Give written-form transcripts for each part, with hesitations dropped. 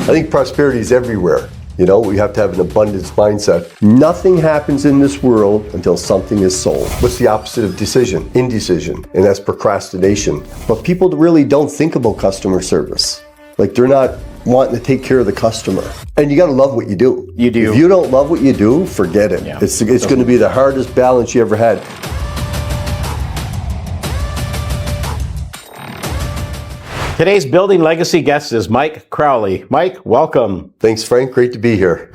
I think prosperity is everywhere. You know, we have to have an abundance mindset. Nothing happens in this world until something is sold. What's the opposite of decision? Indecision, and that's procrastination. But people really don't think about customer service. Like, they're not wanting to take care of the customer. And you got to love what you do. You do. If you don't love what you do, forget it. Yeah. It's going to be the hardest balance you ever had. Today's Building Legacy guest is Mike Crawley. Mike, welcome. Thanks, Frank. Great to be here.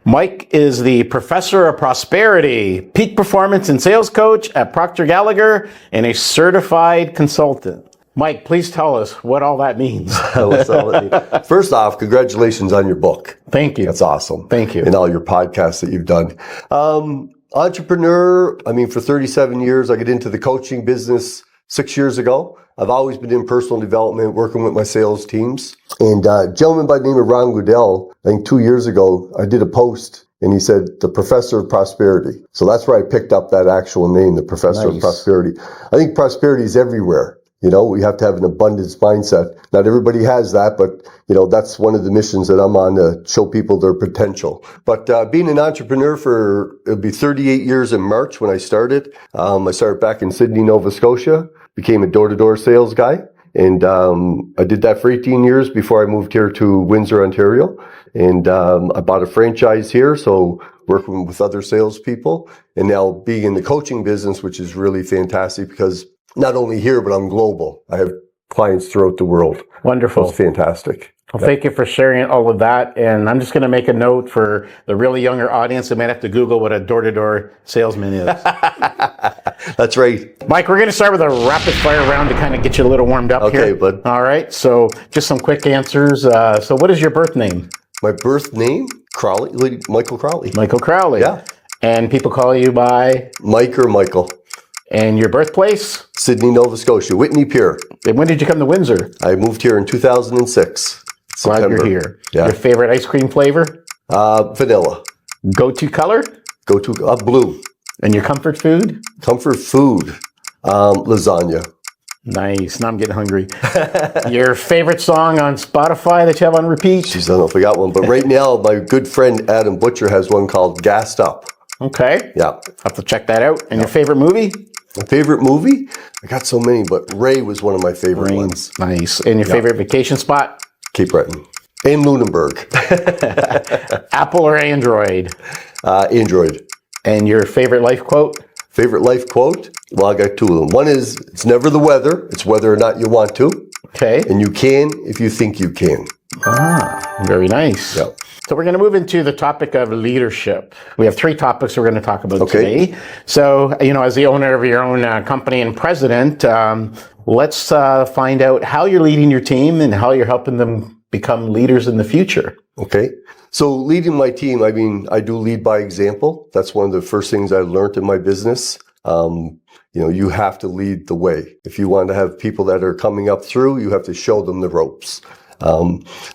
Mike is the Professor of Prosperity, Peak Performance and Sales Coach at Procter Gallagher, and a certified consultant. Mike, please tell us what all that means. First off, congratulations on your book. Thank you. That's awesome. Thank you. And all your podcasts that you've done. Entrepreneur, for 37 years, I got into the coaching business 6 years ago. I've always been in personal development, working with my sales teams. And a gentleman by the name of Ron Goodell, I think 2 years ago, I did a post and he said, the Professor of Prosperity. So that's where I picked up that actual name, the Professor of Prosperity. I think prosperity is everywhere. You know, we have to have an abundance mindset. Not everybody has that, but, that's one of the missions that I'm on, to show people their potential. But being an entrepreneur it'll be 38 years in March when I started. I started back in Sydney, Nova Scotia, became a door-to-door sales guy. And I did that for 18 years before I moved here to Windsor, Ontario. And I bought a franchise here, so working with other salespeople. And now being in the coaching business, which is really fantastic because not only here, but I'm global. I have clients throughout the world. Wonderful. It's fantastic. Well, thank you for sharing all of that. And I'm just going to make a note for the really younger audience that might have to Google what a door-to-door salesman is. That's right. Mike, we're going to start with a rapid fire round to kind of get you a little warmed up here. Okay, bud. All right. So just some quick answers. So what is your birth name? My birth name? Crawley, Michael Crawley. Michael Crawley. Yeah. And people call you by? Mike or Michael. And your birthplace? Sydney, Nova Scotia, Whitney Pier. And when did you come to Windsor? I moved here in 2006. Glad you're here. Yeah. Your favorite ice cream flavor? Vanilla. Go-to color? Go-to blue. And your comfort food? Comfort food, lasagna. Nice. Now I'm getting hungry. Your favorite song on Spotify that you have on repeat? Jeez, I don't know if I got one, but right now my good friend Adam Butcher has one called Gassed Up. Okay. Yeah. I'll have to check that out. And your favorite movie? My favorite movie? I got so many, but Ray was one of my favorite ones. Nice. And your favorite vacation spot? Cape Breton. And Lunenburg. Apple or Android? Android. And your favorite life quote? Favorite life quote? Well, I got two of them. One is, it's never the weather, it's whether or not you want to. Okay. And you can if you think you can. Very nice. Yep. So we're going to move into the topic of leadership. We have three topics we're going to talk about today. So, as the owner of your own company and president, let's find out how you're leading your team and how you're helping them become leaders in the future. Okay. So leading my team, I do lead by example. That's one of the first things I learned in my business. You have to lead the way. If you want to have people that are coming up through, you have to show them the ropes.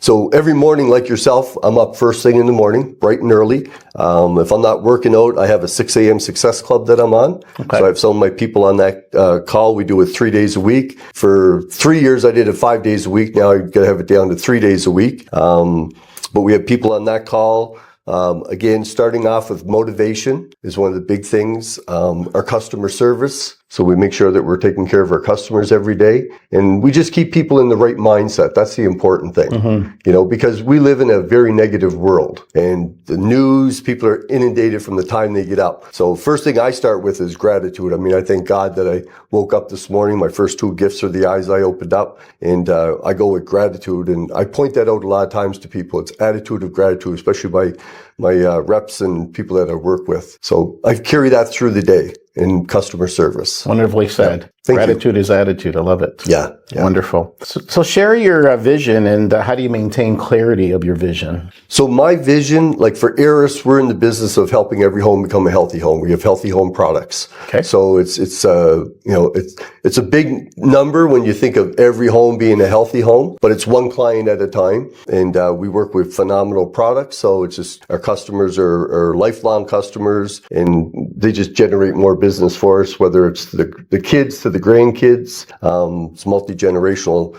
So every morning, like yourself, I'm up first thing in the morning, bright and early. If I'm not working out, I have a 6 a.m. success club that I'm on. Okay. So I have some of my people on that call. We do it 3 days a week. For 3 years, I did it 5 days a week. Now I got to have it down to 3 days a week. But we have people on that call. Again, starting off with motivation is one of the big things. Our customer service. So we make sure that we're taking care of our customers every day. And we just keep people in the right mindset. That's the important thing, because we live in a very negative world. And the news, people are inundated from the time they get up. So first thing I start with is gratitude. I thank God that I woke up this morning. My first two gifts are the eyes I opened up. And I go with gratitude. And I point that out a lot of times to people. It's attitude of gratitude, especially by my reps and people that I work with. So I carry that through the day in customer service. Wonderfully said. Yeah. Gratitude is attitude. I love it. Yeah. Wonderful. So share your vision and how do you maintain clarity of your vision? So my vision, like for Eris, we're in the business of helping every home become a healthy home. We have healthy home products. Okay. So it's a big number when you think of every home being a healthy home, but it's one client at a time. And we work with phenomenal products. So it's just our customers are lifelong customers and they just generate more business for us, whether it's the kids to the grandkids. It's multi-generational.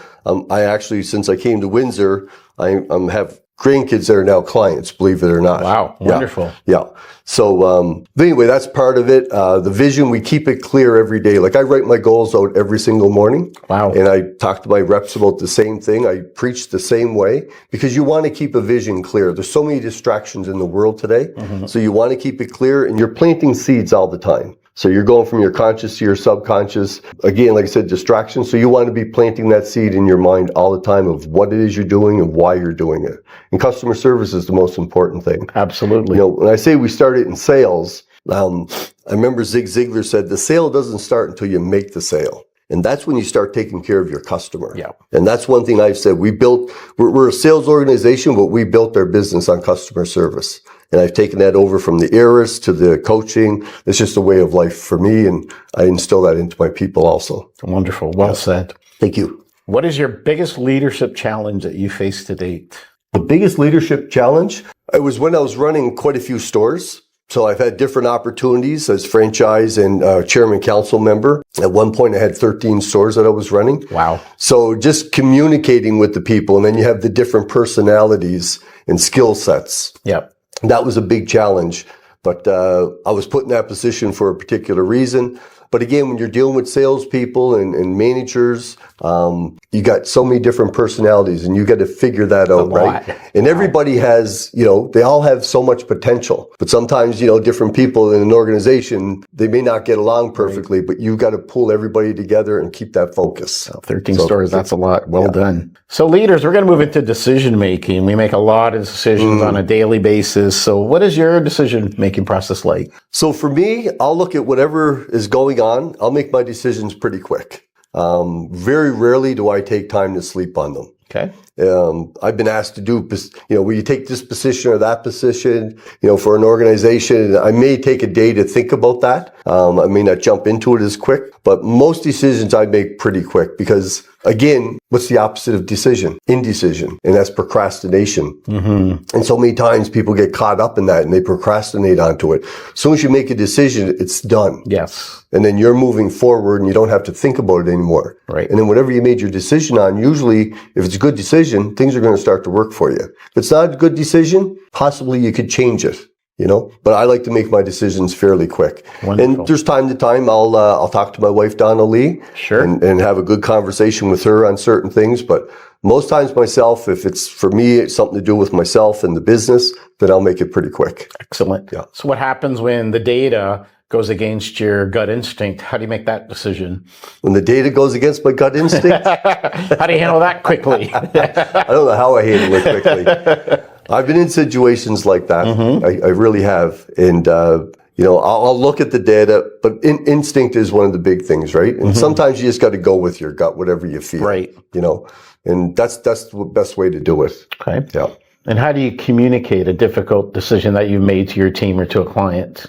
I actually, since I came to Windsor, I have grandkids that are now clients, believe it or not. Wow, wonderful. Yeah. So but anyway, that's part of it. The vision, we keep it clear every day. Like I write my goals out every single morning. Wow. And I talk to my reps about the same thing. I preach the same way because you want to keep a vision clear. There's so many distractions in the world today. So you want to keep it clear, and you're planting seeds all the time. So you're going from your conscious to your subconscious. Again, like I said, distractions. So you want to be planting that seed in your mind all the time of what it is you're doing and why you're doing it. And customer service is the most important thing. Absolutely. You know, when I say we started in sales, I remember Zig Ziglar said, the sale doesn't start until you make the sale. And that's when you start taking care of your customer. Yeah. And that's one thing I've said. We're a sales organization, but we built our business on customer service. And I've taken that over from the eras to the coaching. It's just a way of life for me. And I instill that into my people also. Wonderful. Well said. Thank you. What is your biggest leadership challenge that you faced to date? The biggest leadership challenge, it was when I was running quite a few stores. So I've had different opportunities as franchise and chairman council member. At one point, I had 13 stores that I was running. Wow. So just communicating with the people, and then you have the different personalities and skill sets. Yep. That was a big challenge, but I was put in that position for a particular reason. But again, when you're dealing with salespeople and managers, you got so many different personalities, and you got to figure that out, right? And everybody has, you know, they all have so much potential. But sometimes, you know, different people in an organization, they may not get along perfectly, but you've got to pull everybody together and keep that focus. 13 stores, that's a lot. Well done. So leaders, we're going to move into decision making. We make a lot of decisions on a daily basis. So what is your decision making process like? So for me, I'll look at whatever is going on. I'll make my decisions pretty quick. Very rarely do I take time to sleep on them. Okay. I've been asked to do, you know, will you take this position or that position, you know, for an organization? I may take a day to think about that. I may not jump into it as quick, but most decisions I make pretty quick because, again, what's the opposite of decision? Indecision. And that's procrastination. And so many times people get caught up in that and they procrastinate onto it. As soon as you make a decision, it's done. Yes. And then you're moving forward and you don't have to think about it anymore. Right. And then whatever you made your decision on, usually if it's a good decision, things are going to start to work for you. If it's not a good decision, possibly you could change it, you know, but I like to make my decisions fairly quick. Wonderful. And there's time to time, I'll talk to my wife, Donna Lee, Sure. and have a good conversation with her on certain things. But most times myself, if it's for me, it's something to do with myself and the business, then I'll make it pretty quick. Excellent. Yeah. So what happens when the data goes against your gut instinct? How do you make that decision? When the data goes against my gut instinct, How do you handle that quickly? I don't know how I handle it quickly. I've been in situations like that. I really have. And, you know, I'll look at the data, but instinct is one of the big things, right? And sometimes you just got to go with your gut, whatever you feel. Right. You know, and that's the best way to do it. Okay. Yeah. And how do you communicate a difficult decision that you've made to your team or to a client?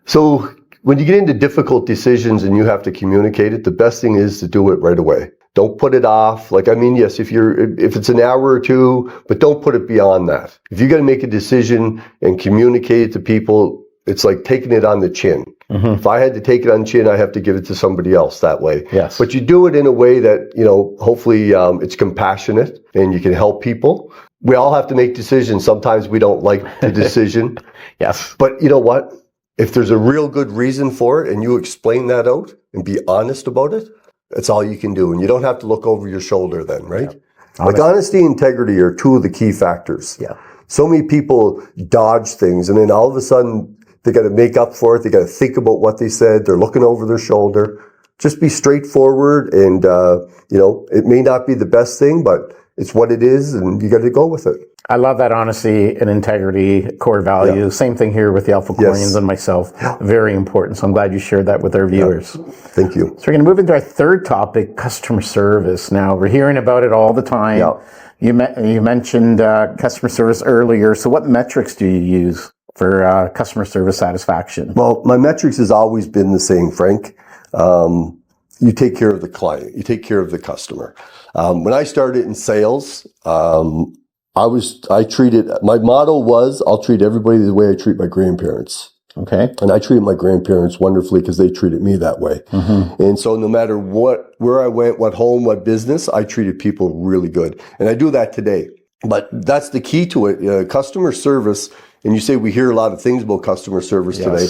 So when you get into difficult decisions and you have to communicate it, the best thing is to do it right away. Don't put it off. Like, I mean, yes, if it's an hour or two, but don't put it beyond that. If you got to make a decision and communicate it to people, it's like taking it on the chin. If I had to take it on chin, I have to give it to somebody else that way. Yes. But you do it in a way that, you know, hopefully it's compassionate and you can help people. We all have to make decisions. Sometimes we don't like the decision. Yes. But you know what? If there's a real good reason for it and you explain that out and be honest about it, that's all you can do. And you don't have to look over your shoulder then, right? Yeah. Like honesty and integrity are two of the key factors. Yeah. So many people dodge things and then all of a sudden they got to make up for it. They got to think about what they said. They're looking over their shoulder. Just be straightforward and, you know, it may not be the best thing, but it's what it is and you got to go with it. I love that honesty and integrity core value. Yeah. Same thing here with the Alpha Chlorians and myself. Yeah. Very important. So I'm glad you shared that with our viewers. Yeah. Thank you. So we're going to move into our third topic, customer service. Now, we're hearing about it all the time. Yeah. You mentioned customer service earlier. So what metrics do you use for customer service satisfaction? Well, my metrics has always been the same, Frank. You take care of the client. You take care of the customer. When I started in sales, my motto was, I'll treat everybody the way I treat my grandparents. Okay. And I treated my grandparents wonderfully because they treated me that way. And so no matter where I went, what home, what business, I treated people really good. And I do that today. But that's the key to it. Customer service, and you say we hear a lot of things about customer service today.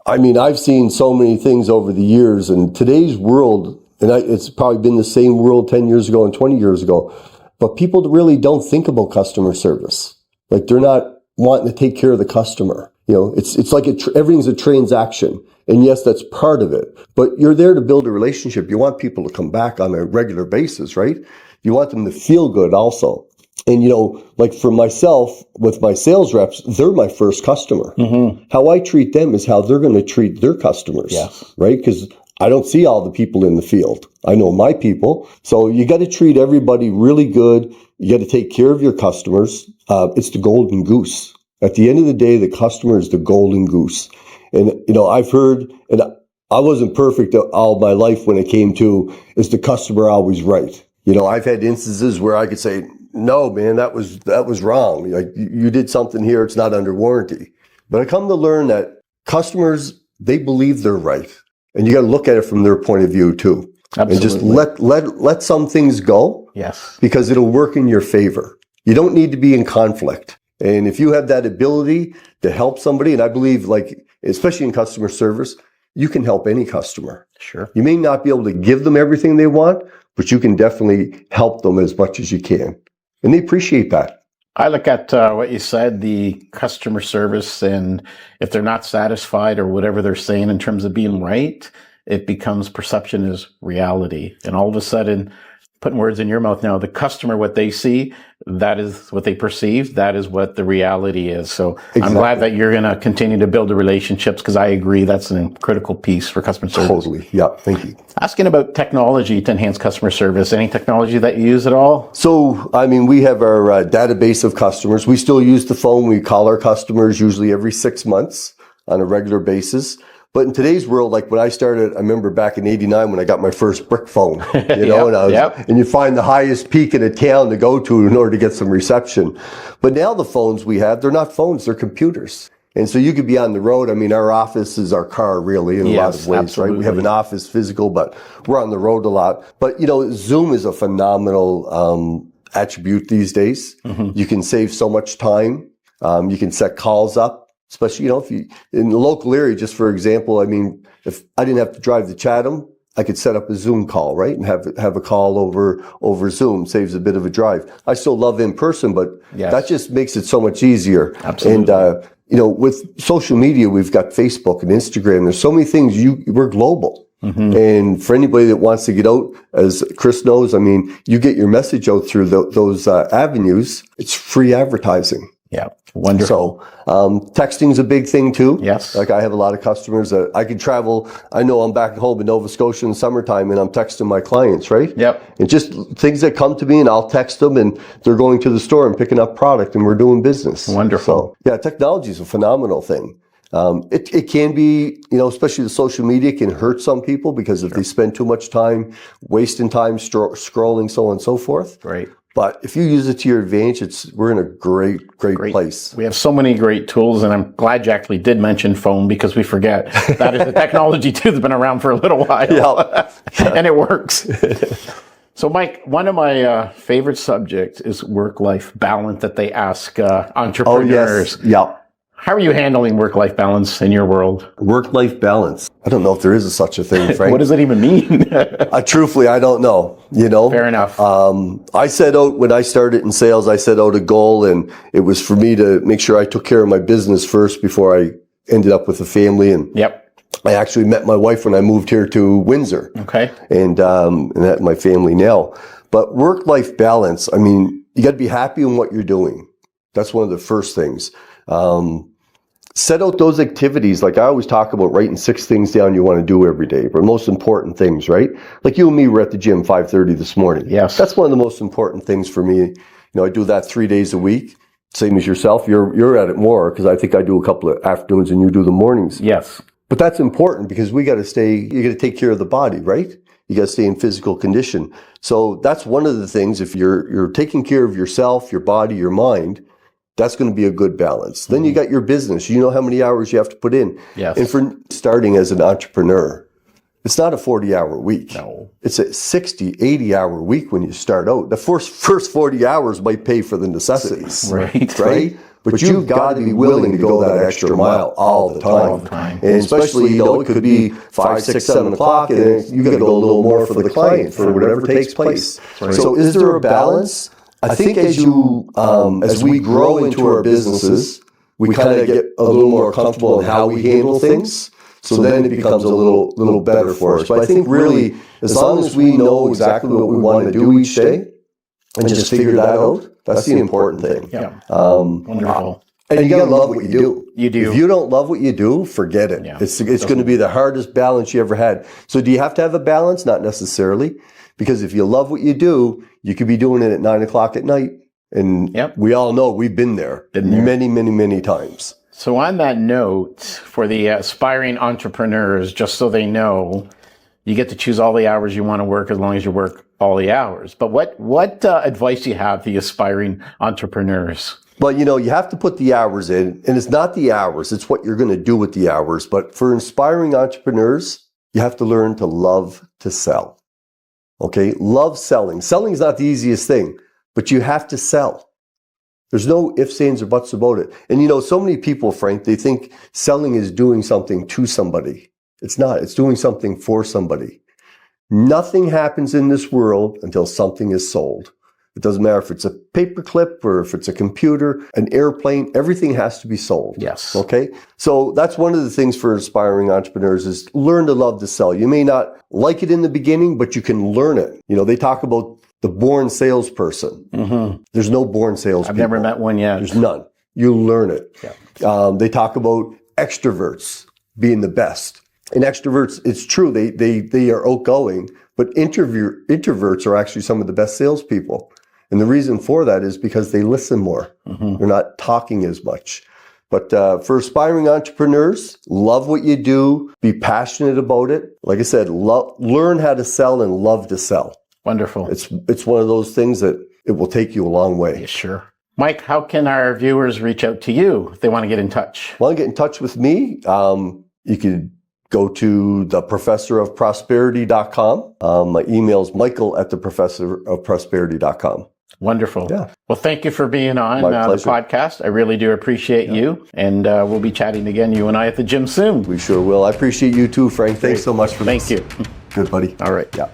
I mean, I've seen so many things over the years, and today's world, and it's probably been the same world 10 years ago and 20 years ago, but people really don't think about customer service. Like, they're not wanting to take care of the customer. You know, it's like everything's a transaction. And yes, that's part of it. But you're there to build a relationship. You want people to come back on a regular basis, right? You want them to feel good also. And, you know, like for myself, with my sales reps, they're my first customer. Mm-hmm. How I treat them is how they're going to treat their customers, right? Because I don't see all the people in the field. I know my people. So you got to treat everybody really good. You got to take care of your customers. It's the golden goose. At the end of the day, the customer is the golden goose. And, you know, I've heard, and I wasn't perfect all my life when it came to, is the customer always right? You know, I've had instances where I could say, no, man, that was wrong. Like, you did something here, it's not under warranty. But I come to learn that customers, they believe they're right. And you got to look at it from their point of view too. Absolutely. And just let some things go. Yes. Because it'll work in your favor. You don't need to be in conflict. And if you have that ability to help somebody, and I believe, like, especially in customer service, you can help any customer. Sure. You may not be able to give them everything they want, but you can definitely help them as much as you can. And they appreciate that. I look at what you said, the customer service, and if they're not satisfied or whatever they're saying in terms of being right, it becomes perception is reality. And all of a sudden, putting words in your mouth now, the customer, what they see, that is what they perceive, that is what the reality is. So exactly. I'm glad that you're going to continue to build the relationships, because I agree that's a critical piece for customer service. Totally. Yeah. Thank you. Asking about technology to enhance customer service. Any technology that you use at all? So, I mean, we have our database of customers. We still use the phone. We call our customers usually every 6 months on a regular basis. But in today's world, like when I started, I remember back in '89 when I got my first brick phone, you know, and you find the highest peak in a town to go to in order to get some reception. But now the phones we have, they're not phones, they're computers. And so you could be on the road. I mean, our office is our car, really, in a lot of ways, absolutely. Right? We have an office physical, but we're on the road a lot. But, you know, Zoom is a phenomenal attribute these days. Mm-hmm. You can save so much time. You can set calls up. Especially, you know, if you, in the local area, just for example, I mean, if I didn't have to drive to Chatham, I could set up a Zoom call, right? And have a call over Zoom, saves a bit of a drive. I still love in person, but that just makes it so much easier. Absolutely. And, you know, with social media, we've got Facebook and Instagram. There's so many things, we're global. Mm-hmm. And for anybody that wants to get out, as Chris knows, I mean, you get your message out through those avenues. It's free advertising. Yeah. Wonderful. So, texting's a big thing too. Yes. Like I have a lot of customers that I could travel. I know I'm back home in Nova Scotia in summertime and I'm texting my clients, right? Yep. And just things that come to me and I'll text them and they're going to the store and picking up product and we're doing business. Wonderful. So, yeah, technology is a phenomenal thing. It can be, you know, especially the social media can hurt some people because if they spend too much time wasting time scrolling, so on and so forth. Right. But if you use it to your advantage, we're in a great place. We have so many great tools, and I'm glad you actually did mention phone because we forget that is the technology too that's been around for a little while, and it works. So, Mike, one of my favorite subjects is work-life balance that they ask entrepreneurs. Oh, yes. Yeah. How are you handling work-life balance in your world? Work-life balance. I don't know if there is such a thing, Frank. What does it even mean? Truthfully, I don't know. You know? Fair enough. I set out, when I started in sales, I set out a goal, and it was for me to make sure I took care of my business first before I ended up with a family. And I actually met my wife when I moved here to Windsor. Okay. And that's my family now. But work-life balance, I mean, you got to be happy in what you're doing. That's one of the first things. Set out those activities. Like I always talk about writing 6 things down you want to do every day, but most important things, right? Like you and me were at the gym 5:30 this morning. Yes. That's one of the most important things for me. You know, I do that 3 days a week. Same as yourself. You're at it more because I think I do a couple of afternoons and you do the mornings. Yes. But that's important because you got to take care of the body, right? You got to stay in physical condition. So that's one of the things. If you're taking care of yourself, your body, your mind, that's going to be a good balance. Then you got your business. You know how many hours you have to put in. Yes. And for starting as an entrepreneur, It's not a 40-hour week. No. It's a 60, 80-hour week when you start out. The first 40 hours might pay for the necessities. Right? But you've got to be willing to go that extra mile all the time. And especially, it could be 5, 6, 7 o'clock, and you got to go a little more for the client, for whatever takes place. So is there a balance? I think as we grow into our businesses, we kind of get a little more comfortable in how we handle things. So then it becomes a little better for us. But I think really, as long as we know exactly what we want to do each day and just figure that out, that's the important thing. Yeah. Wonderful. And you got to love what you do. You do. If you don't love what you do, forget it. Yeah. It's going to be the hardest balance you ever had. So do you have to have a balance? Not necessarily. Because if you love what you do, you could be doing it at 9 o'clock at night. And we all know we've been there many, many, many times. So on that note, for the aspiring entrepreneurs, just so they know, you get to choose all the hours you want to work as long as you work all the hours. But what advice do you have to the aspiring entrepreneurs? Well, you have to put the hours in, and it's not the hours, it's what you're going to do with the hours. But for inspiring entrepreneurs, you have to learn to love to sell. Okay? Love selling. Selling is not the easiest thing, but you have to sell. There's no ifs, ands, or buts about it. And so many people, Frank, they think selling is doing something to somebody. It's not. It's doing something for somebody. Nothing happens in this world until something is sold. It doesn't matter if it's a paperclip or if it's a computer, an airplane, everything has to be sold. Yes. Okay? So that's one of the things for aspiring entrepreneurs is learn to love to sell. You may not like it in the beginning, but you can learn it. They talk about the born salesperson. Mm-hmm. There's no born salesperson. I've never met one yet. There's none. You learn it. Yeah. They talk about extroverts being the best. And extroverts, it's true, they are outgoing, but introverts are actually some of the best salespeople. And the reason for that is because they listen more. Mm-hmm. They're not talking as much. But for aspiring entrepreneurs, love what you do, be passionate about it. Like I said, learn how to sell and love to sell. Wonderful. It's one of those things that it will take you a long way. Yeah, sure. Mike, how can our viewers reach out to you if they want to get in touch? Want to get in touch with me? You could go to theprofessorofprosperity.com. My email is michael@theprofessorofprosperity.com. Wonderful. Yeah. Well, thank you for being on My the pleasure. podcast. I really do appreciate you. And we'll be chatting again, you and I, at the gym soon. We sure will. I appreciate you too, Frank. Thanks so much for this. Thank you. Good, buddy. All right. Yeah.